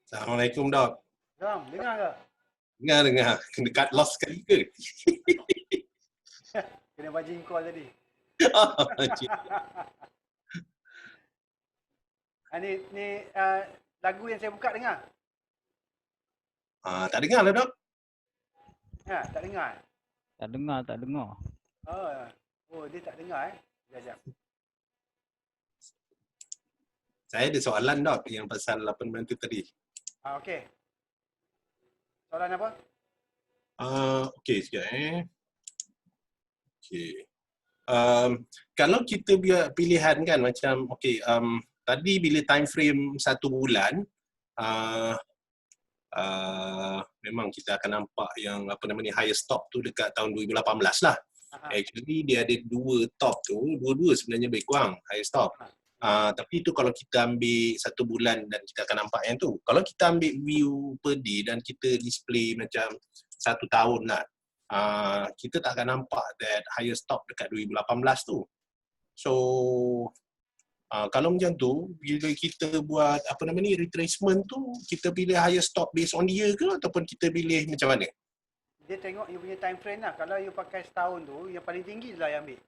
Assalamualaikum, Dok. Ram, dengar ke? Dengar. Dekat lost sekali ke? Kena bajing call tadi. Ni lagu yang saya buka dengar? Tak dengar lah, Dok. Ha, tak dengar? Tak dengar. Oh, dia tak dengar Sekejap. Saya ada soalan, Dok, yang pasal 8 tu tadi. Okey. Soalan apa? Okey, sekejap Okey. Kalau kita buat pilihan kan macam tadi bila time frame 1 bulan memang kita akan nampak yang highest top tu dekat tahun 2018 lah. Actually dia ada 2 top tu, dua-dua sebenarnya lebih kurang highest top. Tapi tu kalau kita ambil 1 bulan dan kita akan nampak yang tu. Kalau kita ambil view per day dan kita display macam 1 tahun lah, kita tak akan nampak that highest top dekat 2018 tu. So kalau macam tu, bila kita buat retracement tu, kita pilih highest top based on year ke ataupun kita pilih macam mana? Dia tengok you punya time frame lah. Kalau you pakai setahun tu, yang paling tinggi lah yang ambil.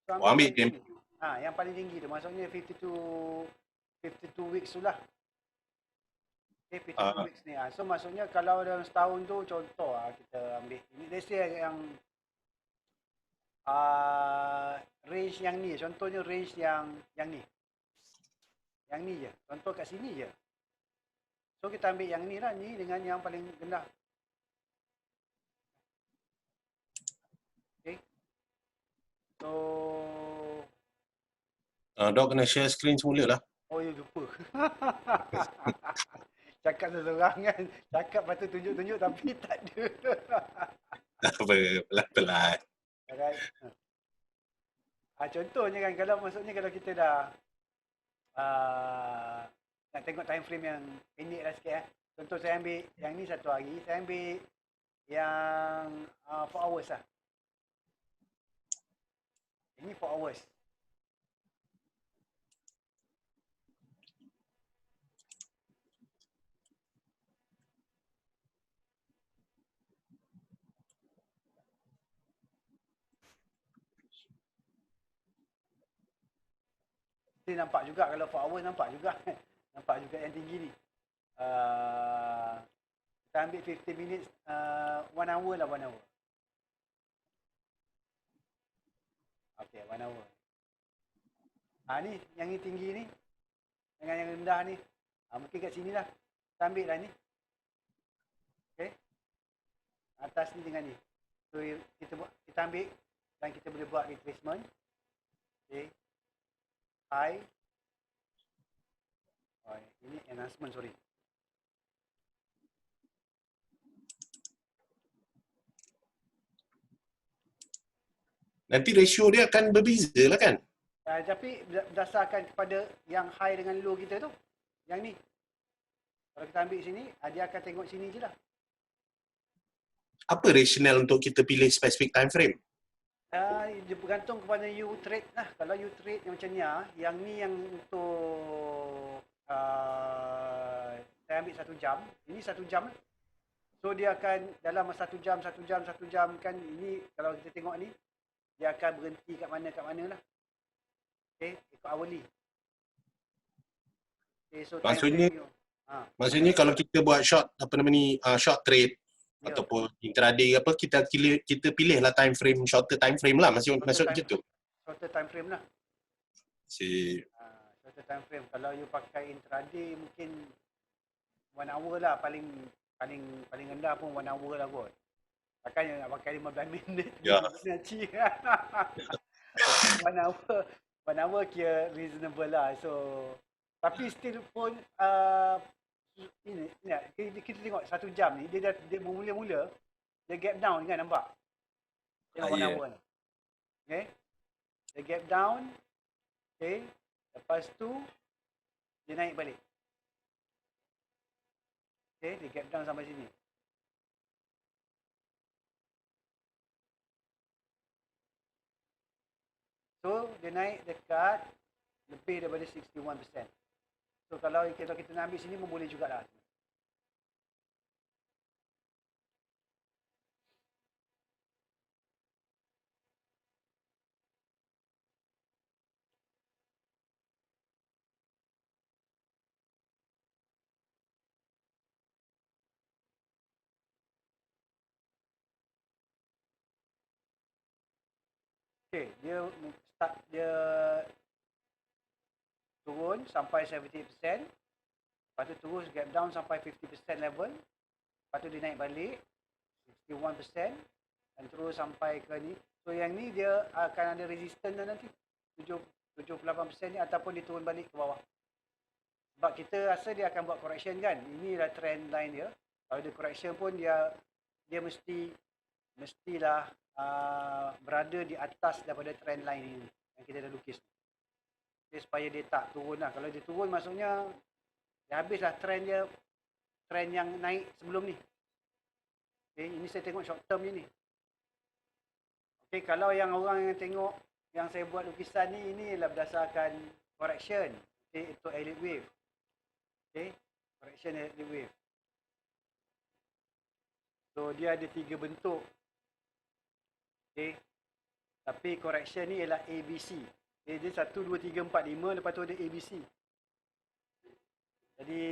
So, ambil yang tinggi. Yang paling tinggi tu. Maksudnya 52 weeks tu lah. 52 weeks ni. So maksudnya kalau dalam setahun tu, contoh kita ambil. Let's say yang range yang ni. Contohnya range yang ni. Yang ni je. Contoh kat sini je. So kita ambil yang ni lah. Ni dengan yang paling rendah. Okay. So Dok kena share screen semula lah. Oh, ya lupa. Cakap seseorang kan. Cakap lepas tu tunjuk-tunjuk tapi tak ada. Apa, pelan-pelan. Alright. Contohnya kan, kalau kita dah nak tengok time frame yang pendek lah sikit. Contoh saya ambil yang ni 1 hari. Saya ambil yang 4 hours lah. Ini 4 hours. Nampak juga kalau 4 hours nampak juga. Nampak juga yang tinggi ni. Kita ambil 50 minutes 1 hour lah 1 hour. Okay, 1 hour. Ni yang ni tinggi ni dengan yang rendah ni. Mungkin kat sini lah. Kita ambil lah ni. Okay. Atas ni dengan ni. So kita ambil dan kita boleh buat retracement. Okay. High. Ini enhancement, sorry. Nanti ratio dia akan berbeza lah kan? Tapi berdasarkan kepada yang high dengan low kita tu. Yang ni. Kalau kita ambil sini, dia akan tengok sini je lah. Apa rasional untuk kita pilih specific time frame? Dia bergantung kepada you trade lah. Kalau you trade yang macam ni, yang ni yang untuk saya ambil 1 jam. Ini 1 jam lah. So dia akan dalam 1 jam kan, ini kalau kita tengok ni, dia akan berhenti kat mana lah. Okay, ikut hourly. Okay, so maksudnya kalau kita buat short short trade ataupun intraday kita pilih lah time frame, shorter time frame lah, maksud macam tu. Shorter time frame lah. Shorter time frame. Kalau you pakai intraday mungkin 1 hour lah, paling rendah pun 1 hour lah kot. Takkan nak pakai 15 minit. Ya. 1 hour kira reasonable lah. So tapi still pun ini kita tengok 1 jam ni dia mula-mula dia gap down kan, nampak? Tengok 1 hour ni. Okay? Dia gap down. Okay? Lepas tu dia naik balik. Okay? Dia gap down sampai sini. So dia naik dekat lebih daripada 61%. So kalau kita nak ambil sini pun boleh jugalah. Okey, dia turun sampai 70%, lepas tu terus gap down sampai 50% level, lepas tu dia naik balik 61% dan terus sampai ke ni. So yang ni dia akan ada resistance dah nanti 78% ni, ataupun dia turun balik ke bawah. Sebab kita rasa dia akan buat correction kan. Inilah trend line dia. Kalau dia correction pun dia mestilah berada di atas daripada trend line ini yang kita dah lukis. Okay, supaya dia tak turun lah. Kalau dia turun maksudnya dia habislah trend yang naik sebelum ni. Okay, ini saya tengok short term je ni. Okay, kalau yang orang yang tengok yang saya buat lukisan ni, ini ialah berdasarkan correction. Okay, itu elliott wave. Okay, correction elliott wave. So dia ada 3 bentuk. Okay, tapi correction ni ialah ABC. Okay, dia 1, 2, 3, 4, 5, lepas tu ada ABC. Jadi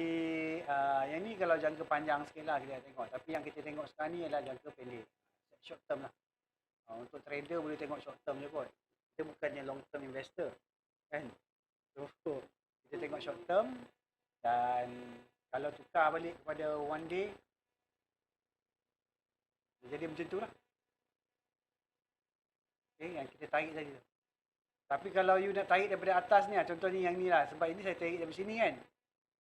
yang ni kalau jangka panjang sikit lah kita tengok. Tapi yang kita tengok sekarang ni ialah jangka pendek, short term lah. Untuk trader boleh tengok short term je kot. Kita bukannya long term investor kan. So kita tengok short term, dan kalau tukar balik kepada one day, jadi macam tu lah. Okay, yang kita tarik tadi tu. Tapi kalau you nak tarik daripada atas ni, contoh ni yang ni lah. Sebab ini saya tarik dari sini kan.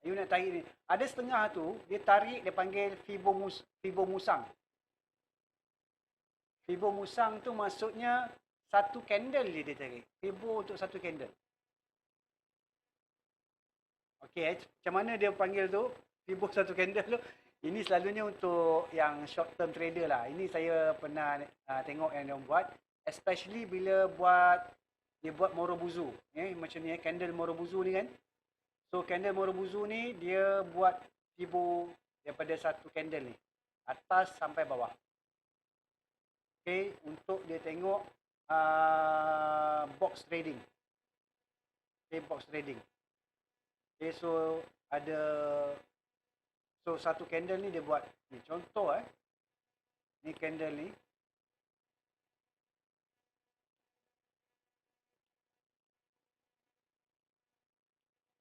You nak tarik ni. Ada setengah tu, dia tarik, dia panggil Fibo Musang. Fibo Musang tu maksudnya satu candle dia tarik. Fibo untuk satu candle. Okey, macam mana dia panggil tu? Fibo satu candle tu. Ini selalunya untuk yang short term trader lah. Ini saya pernah tengok yang dia buat. Especially bila dia buat Morobuzu. Macam ni, candle Morobuzu ni kan. So candle Morobuzu ni dia buat Fibo daripada satu candle ni. Atas sampai bawah. Okay, untuk dia tengok box trading. Okay, box trading. Okay, so satu candle ni dia buat ni contoh ni candle ni.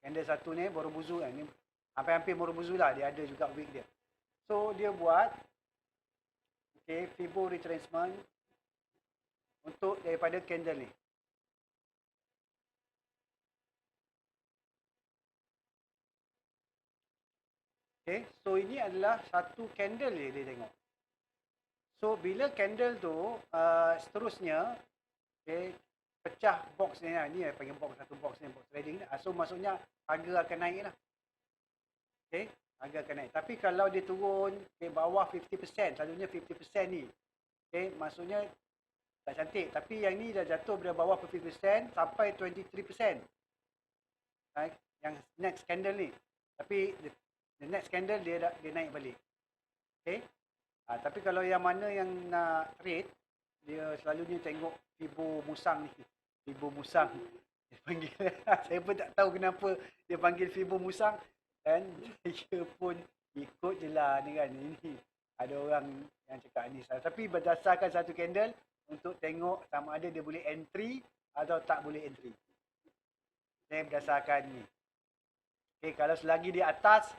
Candle satu ni Morobuzu kan, ni hampir-hampir Morobuzu lah, dia ada juga wick dia. So dia buat Fibo retracement untuk daripada candle ni. Okay, so ini adalah satu candle dia tengok. So bila candle tu seterusnya pecah box ni lah. Ni panggil box, satu box ni, box trading ni. So maksudnya harga akan naik lah. Okay, harga akan naik. Tapi kalau dia turun ke bawah 50%, selalunya 50% ni, okay, maksudnya tak cantik. Tapi yang ni dah jatuh dari bawah 50% sampai 23%. Yang next candle ni. Tapi the next candle dia naik balik. Okay. Tapi kalau yang mana yang nak trade, dia selalunya tengok Fibo Musang ni. Fibo Musang. Dia panggil. Saya pun tak tahu kenapa dia panggil Fibo Musang. Kan saya pun ikut je lah ni kan. Ini ada orang yang cakap ni. Tapi berdasarkan satu candle untuk tengok sama ada dia boleh entry atau tak boleh entry. Saya berdasarkan ni. Okay, kalau selagi dia atas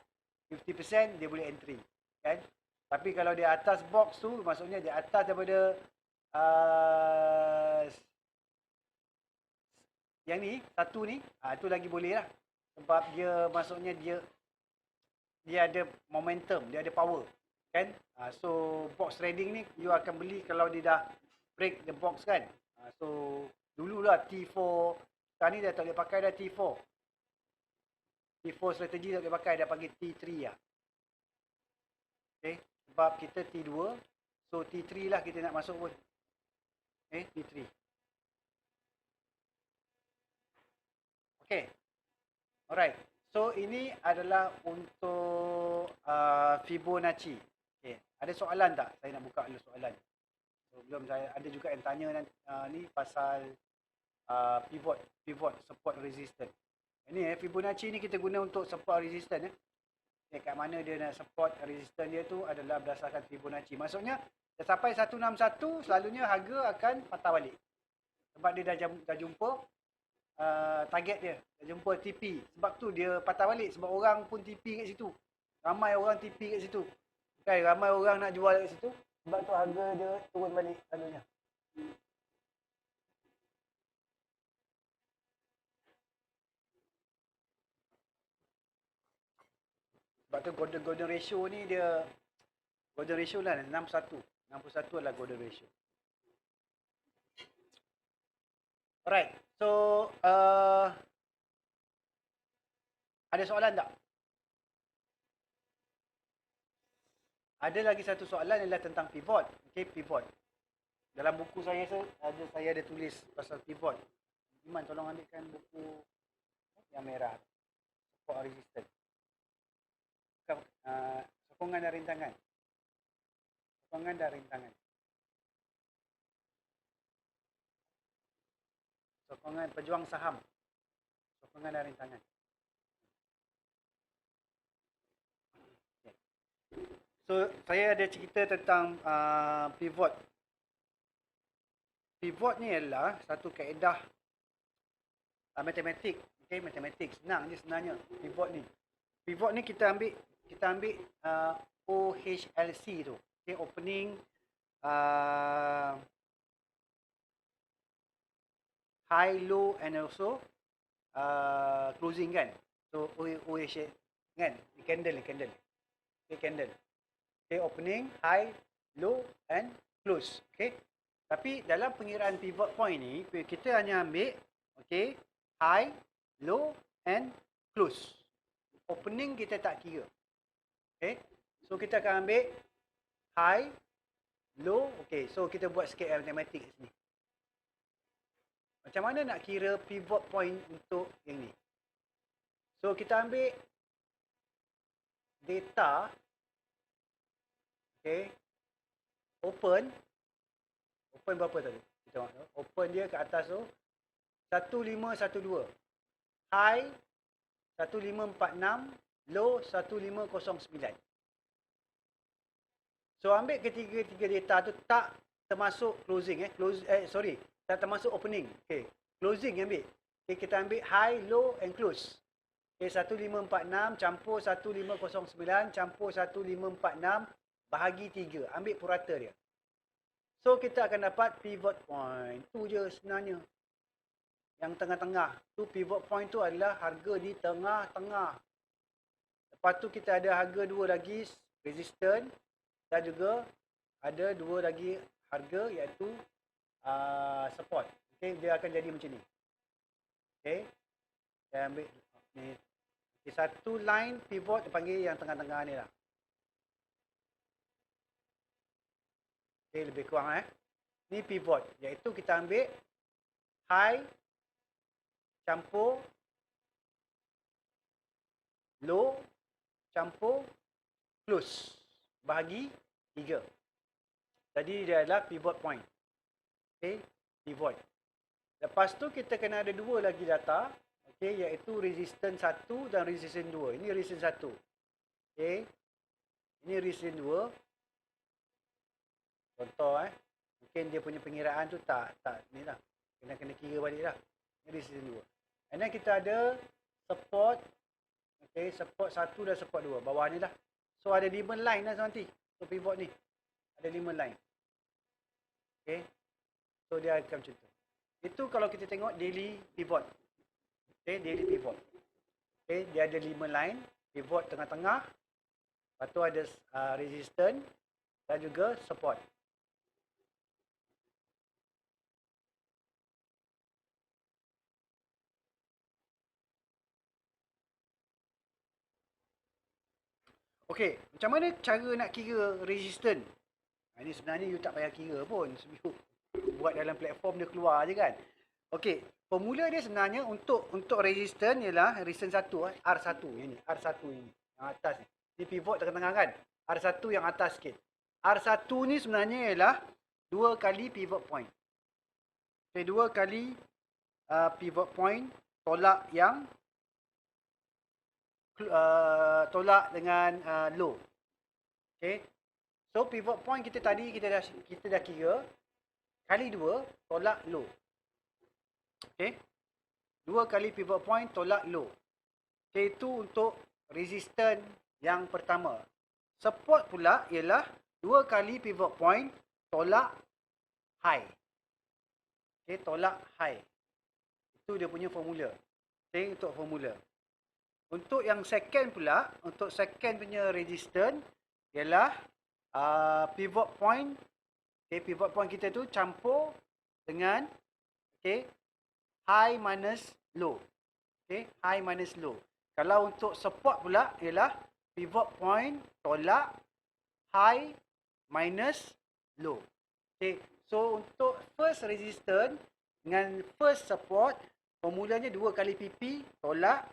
50% dia boleh entry. Kan? Tapi kalau dia atas box tu, maksudnya dia atas daripada yang ni, satu ni, tu lagi boleh lah. Sebab dia maksudnya dia ada momentum, dia ada power. Kan? So box trading ni you akan beli kalau dia dah break the box kan. So dululah T4, sekarang ni dah tak boleh pakai dah T4. T4 strategi tak boleh pakai, dah panggil T3 lah. Okay, sebab kita T2, so T3 lah kita nak masuk pun. Okay, T3. Okay, alright. So ini adalah untuk Fibonacci. Okay, ada soalan tak? Saya nak buka dulu soalan. So, belum saya ada juga yang tanya ni pasal pivot support resistance. Ini Fibonacci ni kita guna untuk support resistance. Kat mana dia nak support resistance dia tu adalah berdasarkan Fibonacci. Maksudnya sampai 161 selalunya harga akan patah balik. Sebab dia dah jumpa target dia. Dah jumpa TP. Sebab tu dia patah balik. Sebab orang pun TP kat situ. Ramai orang TP kat situ. Okay, ramai orang nak jual kat situ. Sebab tu harga dia turun balik anunya. Sebab tu golden ratio ni dia golden ratio lah 61. 61 adalah golden ratio. Alright. So ada soalan tak? Ada lagi satu soalan ialah tentang pivot. Okay, pivot. Dalam buku saya ada tulis pasal pivot. Iman tolong ambilkan buku yang merah. Support resistance. Sokongan dan rintangan. Sokongan dan rintangan. Sokongan pejuang saham. Sokongan dan rintangan. Okay. So, saya ada cerita tentang pivot. Pivot ni adalah satu kaedah matematik. Okay, matematik. Senang je sebenarnya pivot ni. Pivot ni kita ambil OHLC tu. Okay, opening, high, low and also closing kan. So OHLC kan. Candle. Okay, candle. Okay, opening, high, low and close. Okay. Tapi dalam pengiraan pivot point ni, kita hanya ambil okay, high, low and close. Opening kita tak kira. Okay. So kita akan ambil high, low. Okay. So kita buat sikit matematik sini. Macam mana nak kira pivot point untuk yang ni? So kita ambil data. Okay. Open berapa tadi? Kita tengok. Open dia ke atas tu 1512. High 1546, low 1509. So ambil ketiga-tiga data tu tak termasuk closing tak termasuk opening. Okay. Closing ambil. Okay, kita ambil high, low and close. Okay, 1546 campur 1509 campur 1546 bahagi 3. Ambil purata dia. So kita akan dapat pivot point. Tu je sebenarnya. Yang tengah-tengah. Tu pivot point tu adalah harga di tengah-tengah. Lepas tu kita ada harga dua lagi resistance dan juga ada dua lagi harga iaitu support. Okay, dia akan jadi macam ni. Okay. Saya ambil ni. Okay, satu line pivot dipanggil yang tengah-tengah ni lah. Okay, lebih kurang ni pivot. Iaitu kita ambil high campur low campur close bahagi 3. Jadi dia adalah pivot point. Okay, pivot. Lepas tu kita kena ada dua lagi data. Okay, iaitu resistance 1 dan resistance 2. Ini resistance 1. Okay. Ini resistance 2. Contoh mungkin dia punya pengiraan tu tak ni lah. Kena kira balik lah. Ini resistance 2. And then kita ada support. Okay, support 1 dan support 2. Bawah ni lah. So ada 5 line lah nanti. So pivot ni. Ada 5 line. Okay. So dia akan macam tu. Itu kalau kita tengok daily pivot. Okay, daily pivot. Okay, dia ada 5 line. Pivot tengah-tengah. Lepas tu ada resistance dan juga support. Okey, macam mana cara nak kira resistance? Ini sebenarnya you tak payah kira pun. You buat dalam platform dia keluar je kan. Okey, formula dia sebenarnya untuk resistance ialah resistance 1 R1 yang ni, R1 ini yang atas ni. Ni pivot tengah-tengah kan. R1 yang atas sikit. R1 ni sebenarnya ialah 2 kali pivot point. Okey, 2 kali pivot point tolak yang tolak dengan low. Okay. So pivot point kita tadi kita dah kira kali 2 tolak low. Okey. 2 kali pivot point tolak low. Okey, itu untuk resistance yang pertama. Support pula ialah 2 kali pivot point tolak high. Okey, tolak high. Itu dia punya formula. Okey, untuk formula. Untuk yang second pula, untuk second punya resistance ialah pivot point. Okay, pivot point kita tu campur dengan high minus low. High minus low. Kalau untuk support pula ialah pivot point tolak high minus low. So untuk first resistance dengan first support, formulanya 2 kali PP tolak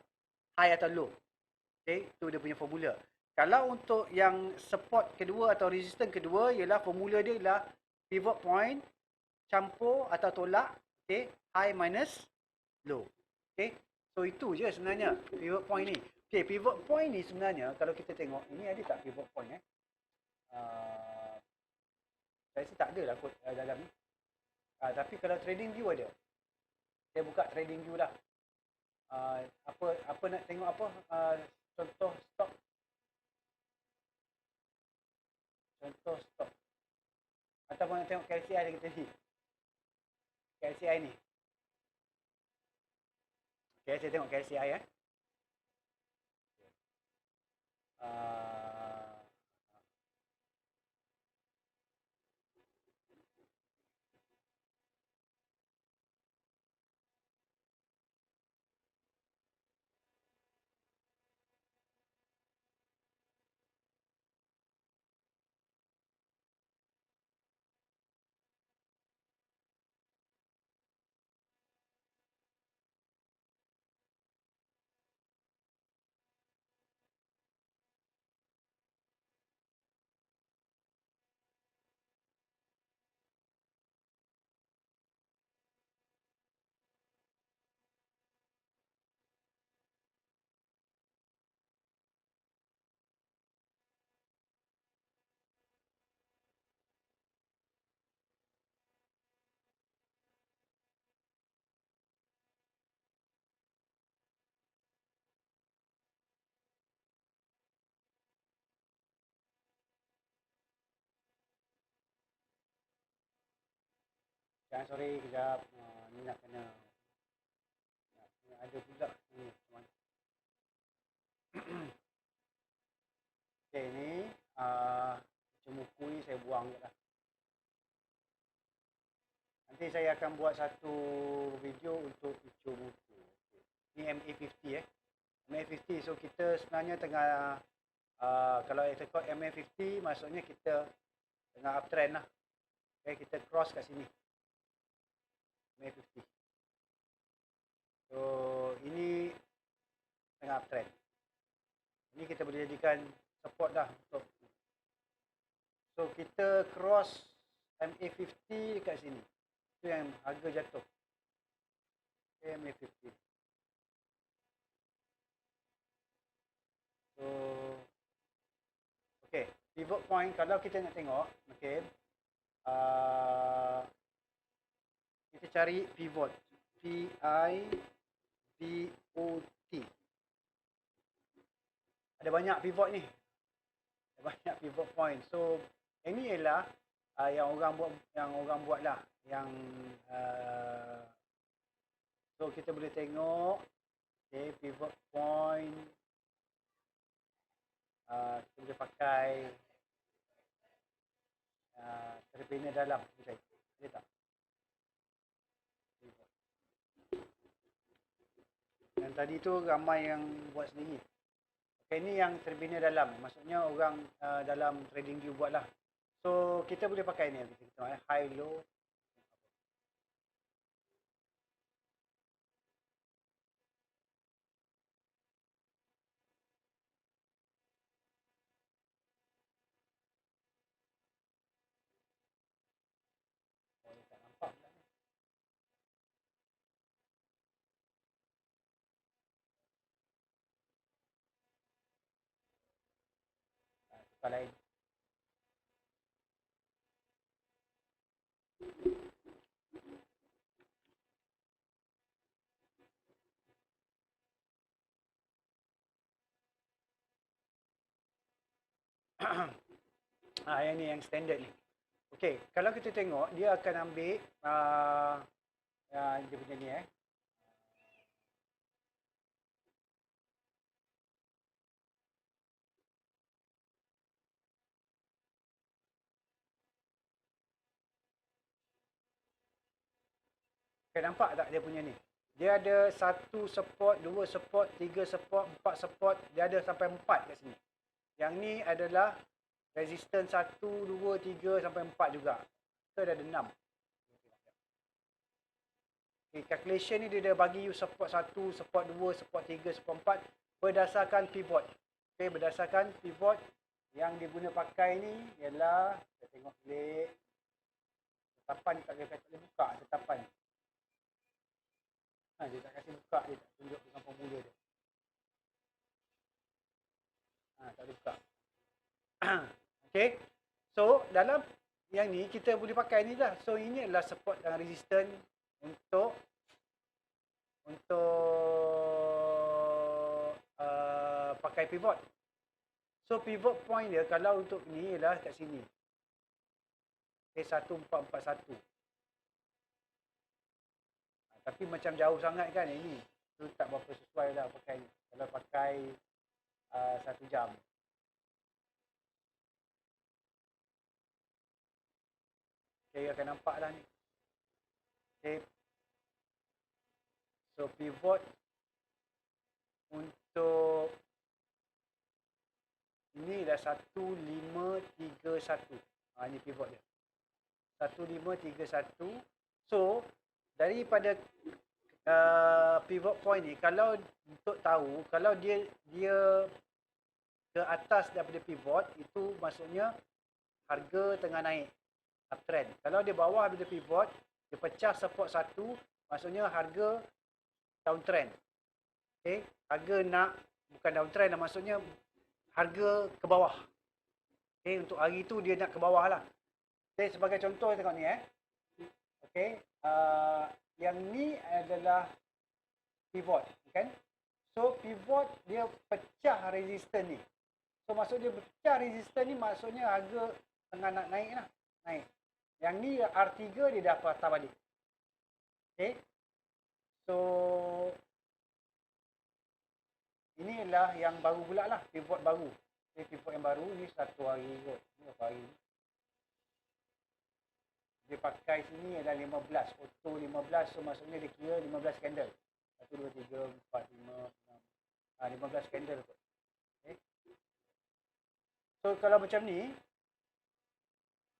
high atau low. Itu dia punya formula. Kalau untuk yang support kedua atau resistance kedua, ialah formula dia ialah pivot point campur atau tolak high minus low. So itu je sebenarnya pivot point ni. Pivot point ni sebenarnya kalau kita tengok, ini ada tak pivot point saya rasa tak ada lah kot dalam ni. Tapi kalau trading view ada. Saya buka trading view lah. Apa nak tengok apa? Contoh stop. Contoh stop. Ataupun nak tengok KLCI kita ni. KLCI ni. Okay, saya tengok KLCI Jangan sorry kejap. Ni nak kena ada pula ni teman. Okay, ni buku ni saya buang je lah. Nanti saya akan buat satu video untuk ucur buku. Ni MA50 MA50. So kita sebenarnya tengah kalau kita call MA50 maksudnya kita tengah uptrend lah. Kita cross kat sini. MA50. So ini tengah uptrend. Ini kita boleh jadikan support dah untuk. So kita cross MA50 dekat sini. Itu yang harga jatuh. MA50. So okay, pivot point kalau kita nak tengok, okay, kita cari pivot. P-I-V-O-T. Ada banyak pivot ni. Ada banyak pivot point. So ini ialah yang orang buat lah. Yang so kita boleh tengok pivot point. Kita boleh pakai terbina dalam. Ada tak? Yang tadi tu ramai yang buat sendiri. Okay, ni yang terbina dalam. Maksudnya orang dalam trading view buat lah. So kita boleh pakai ni. Kita tengok high low. Lain. Yang ni yang standard ni. Okey, kalau kita tengok dia akan ambil dia punya ni Okay, nampak tak dia punya ni? Dia ada 1 support, 2 support, 3 support, 4 support. Dia ada sampai 4 kat sini. Yang ni adalah resistance 1, 2, 3 sampai 4 juga. So, dia ada 6. Okay, calculation ni dia dah bagi you support 1, support 2, support 3, support 4 berdasarkan pivot. Okay, berdasarkan pivot yang diguna pakai ni ialah, kita tengok balik. Tetapan ni tak boleh buka tetapan ni. Dia tak kasi buka, dia tak tunjuk dengan formula dia. Tak buka. Okay. So, dalam yang ni, kita boleh pakai ni lah. So, ini adalah support dan resistance untuk pakai pivot. So, pivot point dia, kalau untuk ni ialah kat sini. Okay, 1441. Tapi macam jauh sangat kan ini. Tu tak berapa sesuai lah pakai ni. Kalau pakai 1 jam. Okay, akan nampak lah ni. Okay. So, pivot untuk ini dah 1531. Ini pivot dia. 1531. So, daripada pivot point ni, kalau untuk tahu, kalau dia ke atas daripada pivot, itu maksudnya harga tengah naik, uptrend. Kalau dia bawah daripada pivot, dia pecah support 1, maksudnya harga downtrend. Okay, harga bukan downtrend, maksudnya harga ke bawah. Okay, untuk hari tu dia nak ke bawah lah. Okay, sebagai contoh tengok ni Okay, yang ni adalah pivot, kan? So pivot dia pecah resistance ni. So maksud dia pecah resistance ni maksudnya harga tengah nak naik lah, naik. Yang ni R3 dia dah patah balik. Okay, so ini adalah yang baru pula lah, pivot baru. Okay, pivot yang baru ni 1 hari kot. Ni berapa hari? Dia pakai sini adalah 15, auto 15, so maksudnya dia kira 15 candle. 1, 2, 3, 4, 5, 6. 15 candle kot. Okay. So kalau macam ni,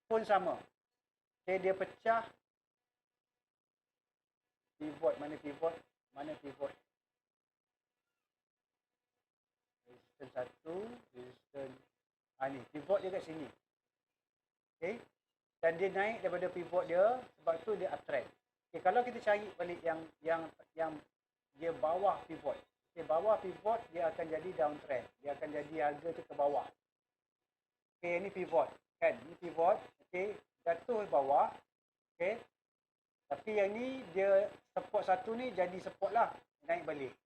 pun sama. Okay, dia pecah pivot, mana pivot, mana pivot. Resistance 1, resistance, ni, pivot dia kat sini. Okay. Dan dia naik daripada pivot dia, sebab tu dia uptrend. Okay, kalau kita cari balik yang dia bawah pivot. Okay, bawah pivot dia akan jadi downtrend. Dia akan jadi harga tu ke bawah. Okay, ini pivot. Kan, ini pivot. Okay, jatuh ke bawah. Okay. Tapi yang ni dia support 1 ni jadi support lah. Naik balik.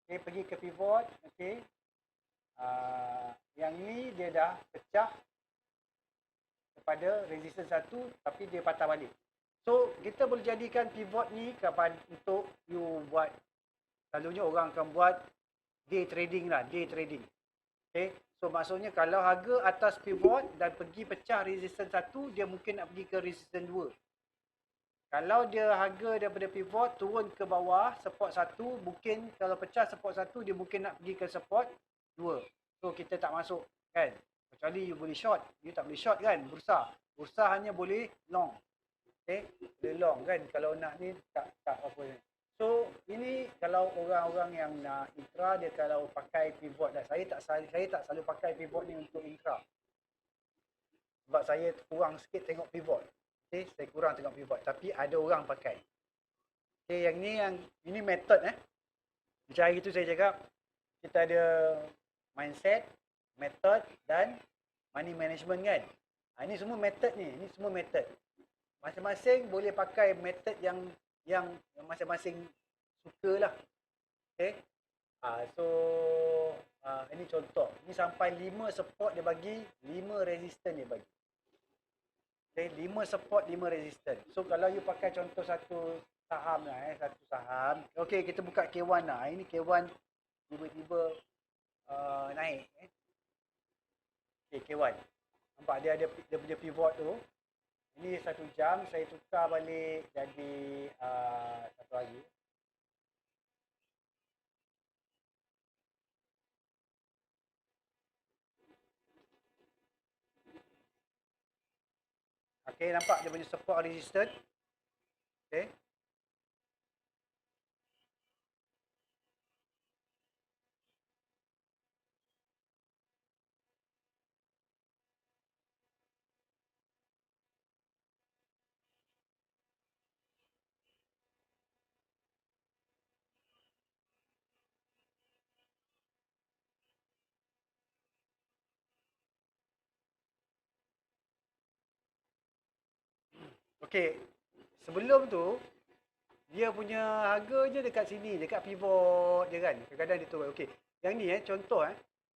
Okay, pergi ke pivot. Okay. Yang ni dia dah pecah pada resistance 1, tapi dia patah balik. So, kita boleh jadikan pivot ni untuk you buat, selalunya orang akan buat day trading lah, day trading. Okay, so maksudnya kalau harga atas pivot dan pergi pecah resistance 1, dia mungkin nak pergi ke resistance 2. Kalau dia harga daripada pivot turun ke bawah, support 1, mungkin kalau pecah support 1, dia mungkin nak pergi ke support 2. So, kita tak masuk, kan? Kecuali you boleh short, you tak boleh short kan, bursa. Bursa hanya boleh long. Okay, boleh long kan, kalau nak ni tak apa ni. So, ini kalau orang-orang yang nak intra, dia kalau pakai pivot dah. Saya tak selalu pakai pivot ni untuk intra. Sebab saya kurang sikit tengok pivot. Okay, saya kurang tengok pivot. Tapi ada orang pakai. Okay, ini method Macam hari tu saya cakap, kita ada mindset, method dan money management kan. Ini semua method ni. Ini semua method. Masing-masing boleh pakai method yang masing-masing suka lah. Okay. So ini contoh. Ini sampai 5 support dia bagi, 5 resistance dia bagi. Okay, 5 support, 5 resistance. So kalau you pakai contoh satu saham lah, satu saham. Okay, kita buka K1 lah. Ini K1 tiba-tiba naik. Okay, K1. Nampak dia ada dia punya pivot tu. Ini 1 jam, saya tukar balik jadi satu hari. Okay, nampak dia punya support resistance. Okay. Okey, sebelum tu dia punya harga je dekat sini, dekat pivot je kan. Kadang-kadang dia turun. Okey, yang ni contoh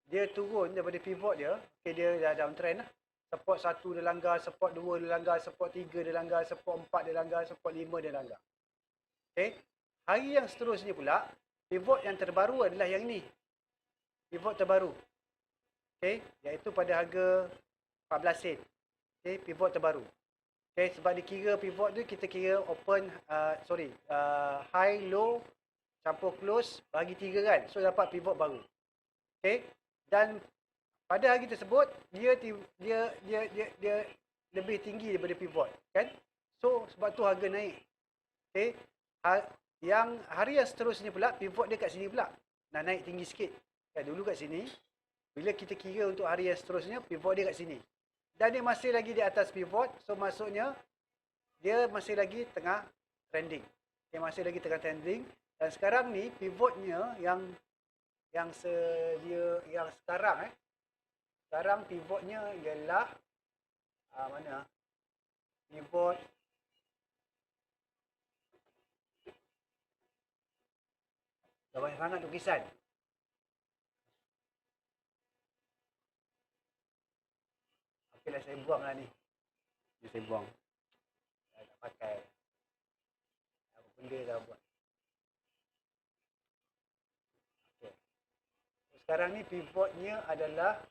dia turun daripada pivot dia. Okey, dia dah downtrend lah. Support 1 dia langgar, support 2 dia langgar, support 3 dia langgar, support 4 dia langgar, support 5 dia langgar. Okey, hari yang seterusnya pula, pivot yang terbaru adalah yang ni. Pivot terbaru. Okey, iaitu pada harga 14 sen. Okey, pivot terbaru. Okay, sebab dikira pivot tu kita kira open, high, low, campur close, bagi 3 kan. So dapat pivot baru. Okay, dan pada hari tersebut dia lebih tinggi daripada pivot kan. So sebab tu harga naik. Okay, yang hari yang seterusnya pula pivot dia kat sini pula. Nak naik tinggi sikit. Kan dulu kat sini. Bila kita kira untuk hari yang seterusnya pivot dia kat sini. Dan dia masih lagi di atas pivot, so maksudnya dia masih lagi tengah trending. Dia masih lagi tengah trending dan sekarang ni pivotnya yang sekarang sekarang pivotnya ialah mana? Pivot banyak sangat tulisan. Okeylah, saya buang lah ni. Saya buang. Saya tak pakai. Apa benda dah buat. Okay. Sekarang ni pivotnya adalah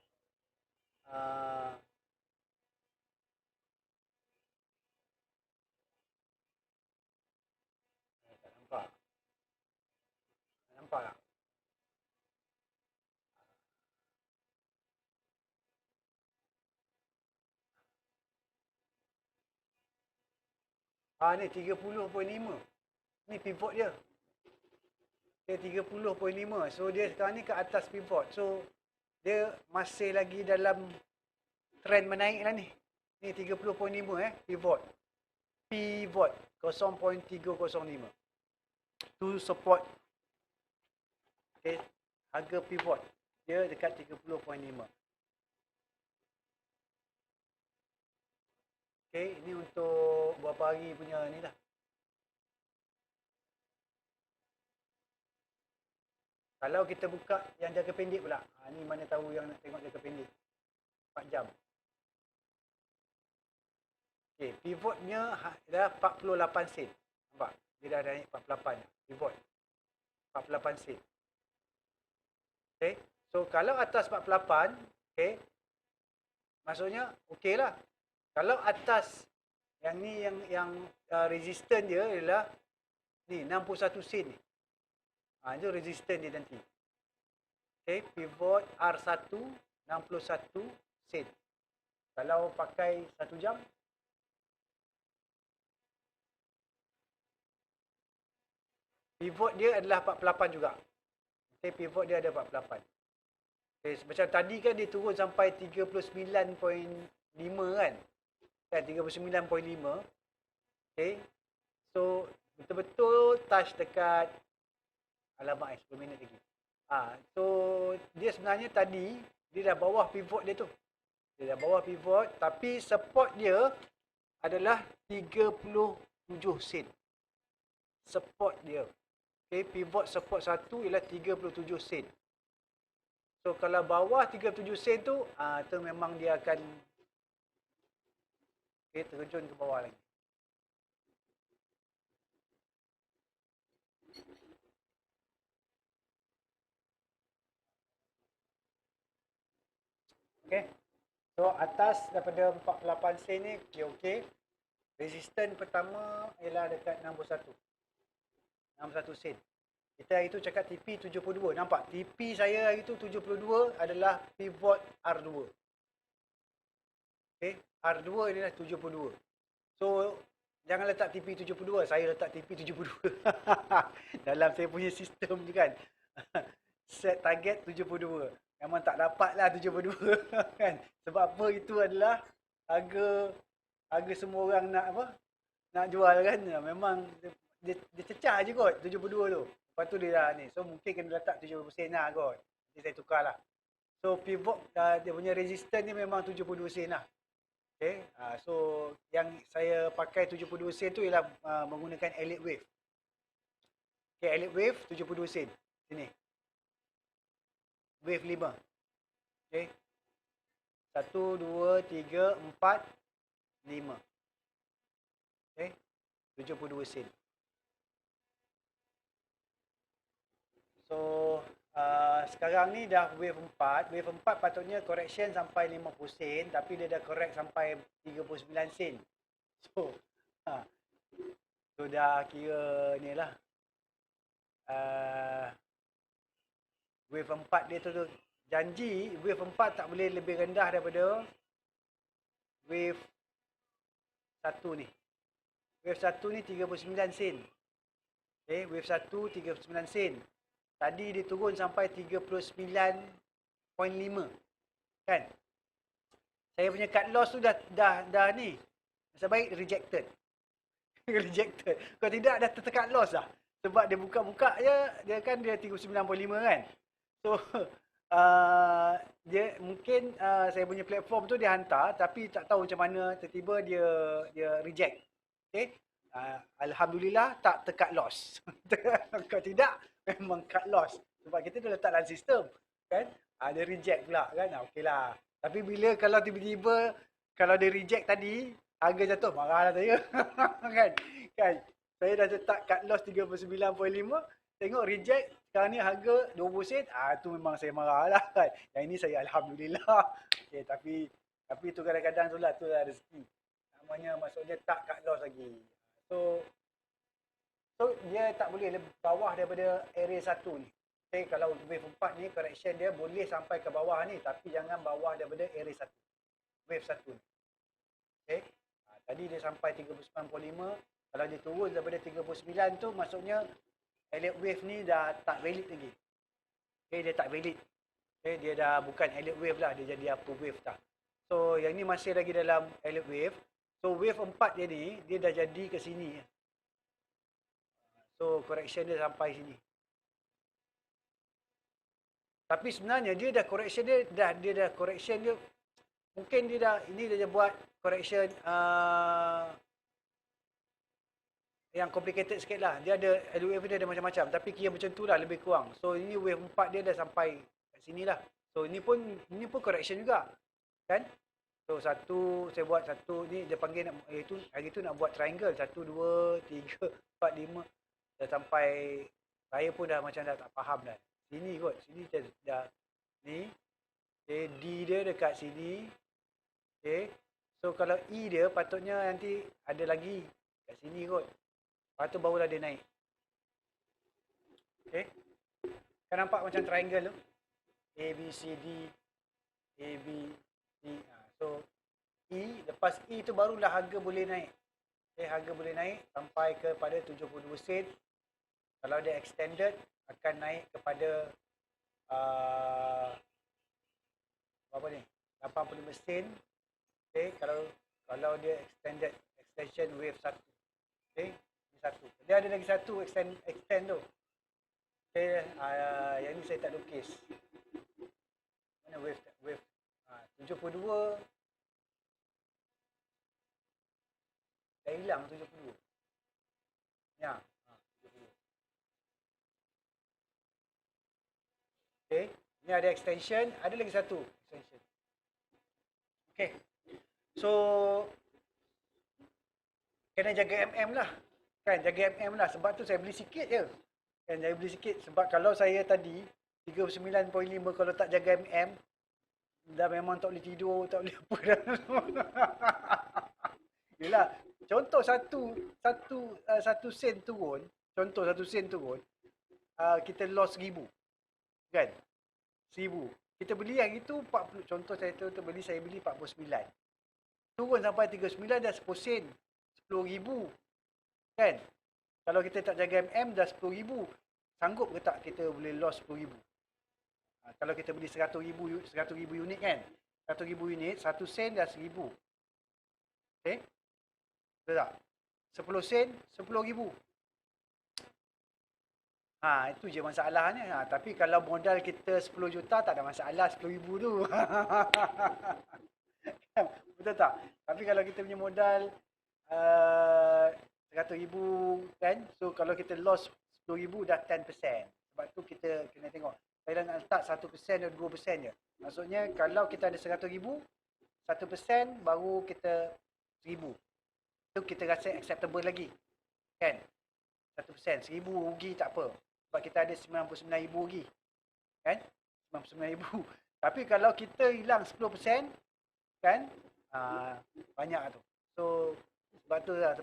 tak nampak. Tak nampak tak? Ni 30.5. Ni pivot dia. Dia 30.5. So dia sekarang ni ke atas pivot. So dia masih lagi dalam trend menaik lah ni. Ni 30.5 pivot. Pivot 0.305. Tu support. Okay, harga pivot dia dekat 30.5. Okay, ini untuk beberapa hari punya ni lah. Kalau kita buka yang jangka pendek pula. Ni mana tahu yang nak tengok jangka pendek. 4 jam. Okay, pivotnya dah 48 sen. Nampak? Dia dah naik 48. Pivot. 48 sen. Okay. So, kalau atas 48, okay, maksudnya okey lah. Kalau atas yang ni yang resistant dia ialah ni 61 sen ni. Itu resistant dia nanti. Okay, pivot R1 61 sen. Kalau pakai 1 jam pivot dia adalah 48 juga. Okay, pivot dia ada 48. Okay, macam tadi kan dia turun sampai 39.5 kan. Kan 39.5. Okay. So betul-betul touch dekat alamak 10 minit lagi. So dia sebenarnya tadi dia dah bawah pivot dia tu. Dia dah bawah pivot tapi support dia adalah 37 sen. Support dia. Okay, pivot support 1 ialah 37 sen. So kalau bawah 37 sen tu, tu memang dia akan terjun ke bawah lagi. Okay. So atas daripada 48 sen ni okey. Resistance pertama ialah dekat 61. 61 sen. Kita hari tu cakap TP 72. Nampak? TP saya hari tu 72 adalah pivot R2. Okay. R2 adalah 72. So, jangan letak TP 72. Saya letak TP 72. Dalam saya punya sistem tu kan. Set target 72. Memang tak dapat lah 72. Kan? Sebab apa? Itu adalah harga semua orang nak apa? Nak jual kan. Memang dia cecah je kot 72 tu. Lepas tu dia dah ni. So mungkin kena letak 70% lah kot. Nanti saya tukar lah. So pivot dia punya resistance ni memang 72 sen lah. Okay. So yang saya pakai 72 sen tu ialah menggunakan Elliott Wave. Okay, Elliott Wave 72 sen. Sini. Wave 5. Okay. 1, 2, 3, 4, 5. Okay. 72 sen. So, sekarang ni dah wave 4. Wave 4 patutnya correction sampai 50 sen. Tapi dia dah correct sampai 39 sen. So, so dah kira ni lah. Wave 4 dia tu janji wave 4 tak boleh lebih rendah daripada wave 1 ni. Wave 1 ni 39 sen. Okay, wave 1 39 sen. Tadi dia turun sampai 39.5. Kan? Saya punya cut loss tu dah ni. Nasib baik rejected. Rejected. Kalau tidak dah tertekat loss dah. Sebab dia buka-buka je, dia kan dia 39.5 kan. So, dia mungkin saya punya platform tu dia hantar tapi tak tahu macam mana tiba-tiba dia reject. Okay? Alhamdulillah tak terkat loss. Kalau tidak memang cut loss. Sebab kita dah letak dalam sistem. Kan? Dia reject pula kan. Okeylah. Tapi bila kalau tiba-tiba kalau dia reject tadi, harga jatuh, marahlah saya. Kan? Saya dah letak cut loss 39.5, tengok reject, sekarang ni harga 20 sen, tu memang saya marah lah kan. Yang ini saya alhamdulillah. Okay, tapi tu kadang-kadang tu lah rezeki. Namanya maksudnya tak cut loss lagi. So dia tak boleh bawah daripada area 1 ni. Okay, kalau wave 4 ni correction dia boleh sampai ke bawah ni, tapi jangan bawah daripada area 1. Wave 1 ni. Okay. Tadi dia sampai 39.5. Kalau dia turun daripada 39 tu, maksudnya Elliott Wave ni dah tak valid lagi. Okay, dia tak valid. Okay, dia dah bukan Elliott Wave lah, dia jadi apa wave dah. So, yang ni masih lagi dalam Elliott Wave. So, wave 4 dia ni, dia dah jadi ke sini. So, correction dia sampai sini. Tapi sebenarnya dia dah correction dia dah correction dia, mungkin dia dah, ini dia buat correction yang complicated sikit lah. Dia ada, wave dia ada macam-macam. Tapi kira macam tu lah, lebih kurang. So, ini wave 4 dia dah sampai kat sini lah. So, ini pun correction juga. Kan? So, saya buat satu, ni dia panggil, hari tu nak buat triangle. 1, 2, 3, 4, 5. Dah sampai, saya pun dah macam dah tak faham dah. Sini kot, sini dah, ni. Okay, D dia dekat sini. Okay. So, kalau E dia patutnya nanti ada lagi kat sini kot. Lepas tu barulah dia naik. Okay. Kan nampak macam triangle tu? A, B, C, D. A, B, C. So, E. Lepas E tu barulah harga boleh naik. Okay, harga boleh naik sampai kepada 72 sen. Kalau dia extended, akan naik kepada apa ni? 85 sen. Okay, kalau dia extension wave 1. Okay. Satu. Dia ada lagi satu extend tu. Okay, yang ni saya tak lukis. Mana wave 72. Dah hilang 72. Ya, 72. Okay. Ni ada extension, ada lagi satu extension. Okay. So, kena jaga MM lah. Kan, jaga MM lah. Sebab tu saya beli sikit je. Kan, saya beli sikit. Sebab kalau saya tadi, 39.5 kalau tak jaga MM, dah memang tak boleh tidur, tak boleh apa dah. Yelah, contoh satu sen turun, kita loss 1,000. Kan? 1,000. Kita beli yang itu 40, contoh saya beli 49. Turun sampai 39 dah 10 sen. 10,000. Kan? Kalau kita tak jaga MM dah 10,000. Sanggup ke tak kita boleh loss 10,000? Kalau kita beli 100,000 unit kan? 100,000 unit, 1 sen dah 1,000. Okay? Betul tak? 10 sen, 10,000. Itu je masalahnya. Tapi kalau modal kita 10 juta, tak ada masalah 10,000 tu. Betul tak? Tapi kalau kita punya modal 100,000 kan? So kalau kita loss 10,000 dah 10%. Sebab tu kita kena tengok. Saya nak letak 1% atau 2% je. Maksudnya kalau kita ada 100,000, 1% baru kita 1,000. Tu kita rasa acceptable lagi. Kan? 1%. 1,000 rugi tak apa. Sebab kita ada 99,000 rugi. Kan? 99,000. Tapi kalau kita hilang 10%, kan? Banyak tu. So, sebab tu lah.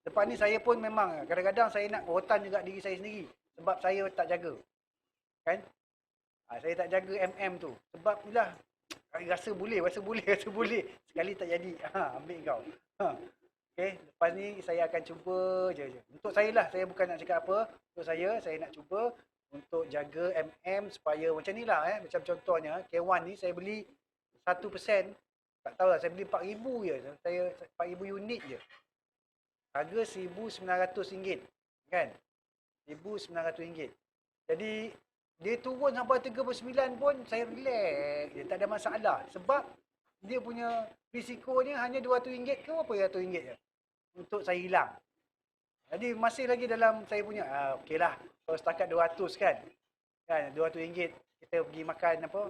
Tempat ni saya pun memang, kadang-kadang saya nak rotan juga diri saya sendiri. Sebab saya tak jaga. Kan? Saya tak jaga MM tu. Sebab itulah, rasa boleh. Sekali tak jadi. Ambil kau. Okay, lepas ni saya akan cuba je. Untuk saya lah, saya bukan nak cakap apa. Untuk saya nak cuba untuk jaga MM supaya macam ni lah. Macam contohnya, K1 ni saya beli 1%. Tak tahu lah, saya beli 4,000 je. Saya 4,000 unit je. Harga RM1,900. Kan? RM1,900. Jadi, dia turun sampai 39 pun saya relax. Dia tak ada masalah. Sebab dia punya risikonya hanya RM200 ke apa RM100 je. Untuk saya hilang. Jadi masih lagi dalam saya punya, okey lah. Kalau setakat 200 kan. Kan, RM200 kita pergi makan apa.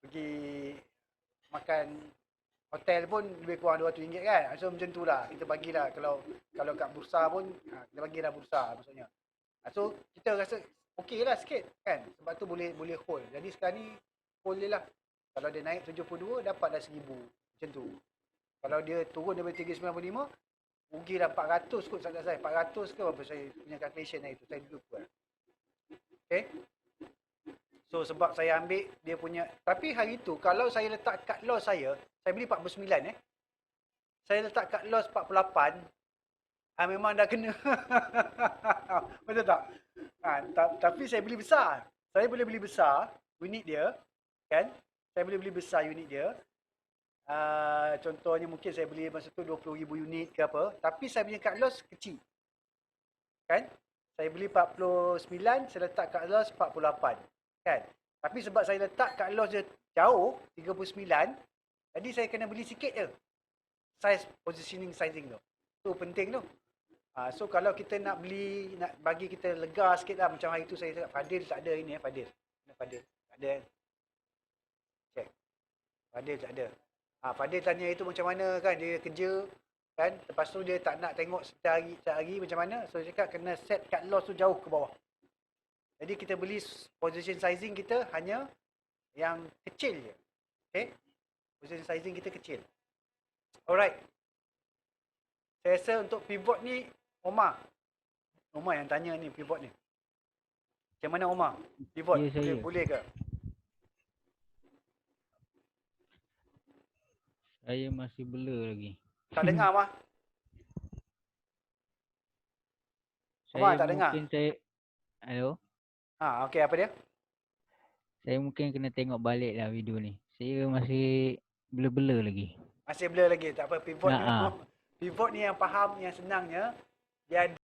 Pergi makan hotel pun lebih kurang RM200 kan. So macam tu lah. Kita bagilah. Kalau kat bursa pun, kita bagilah bursa maksudnya. So kita rasa okey lah sikit kan. Sebab tu boleh hold. Jadi sekarang ni hold je lah. Kalau dia naik 72, dapat dah 1,000. Macam tu. Kalau dia turun daripada 395, rugi dah 400 kot sangat saya. 400 ke apa saya punya calculation hari tu. Saya duduk buat. Okay. So sebab saya ambil dia punya. Tapi hari tu kalau saya letak cut loss saya beli 49 Saya letak cut loss 48. Memang dah kena. Betul tak? Tapi saya beli besar. Saya boleh beli besar unit dia. Kan? Saya boleh beli besar unit dia. Contohnya mungkin saya beli masa tu 20,000 unit ke apa. Tapi saya punya cut loss kecil. Kan? Saya beli 49, saya letak cut loss 48. Kan? Tapi sebab saya letak cut loss dia jauh, 39, jadi saya kena beli sikit je. Size, positioning, sizing tu. Tu penting tu. So kalau kita nak beli, nak bagi kita lega sikit lah. Macam hari tu saya cakap, Fadil tak ada ini Fadil. Fadil tak ada. Check. Fadil tak ada. Fadil tanya itu macam mana kan, dia kerja kan. Lepas tu dia tak nak tengok setiap hari macam mana. So dia cakap kena set cut loss tu jauh ke bawah. Jadi kita beli position sizing kita hanya yang kecil je. Okay. Position sizing kita kecil. Alright. Saya rasa untuk pivot ni, Omar yang tanya ni pivot ni. Macam mana Omar? Pivot boleh ke? Saya masih blur lagi. Tak dengar Omar? Omar tak dengar? Hello? Okey, apa dia? Saya mungkin kena tengok balik lah video ni. Saya masih blur-blur lagi. Masih blur lagi, tak apa. Pivot ni yang faham, yang senangnya, dia ada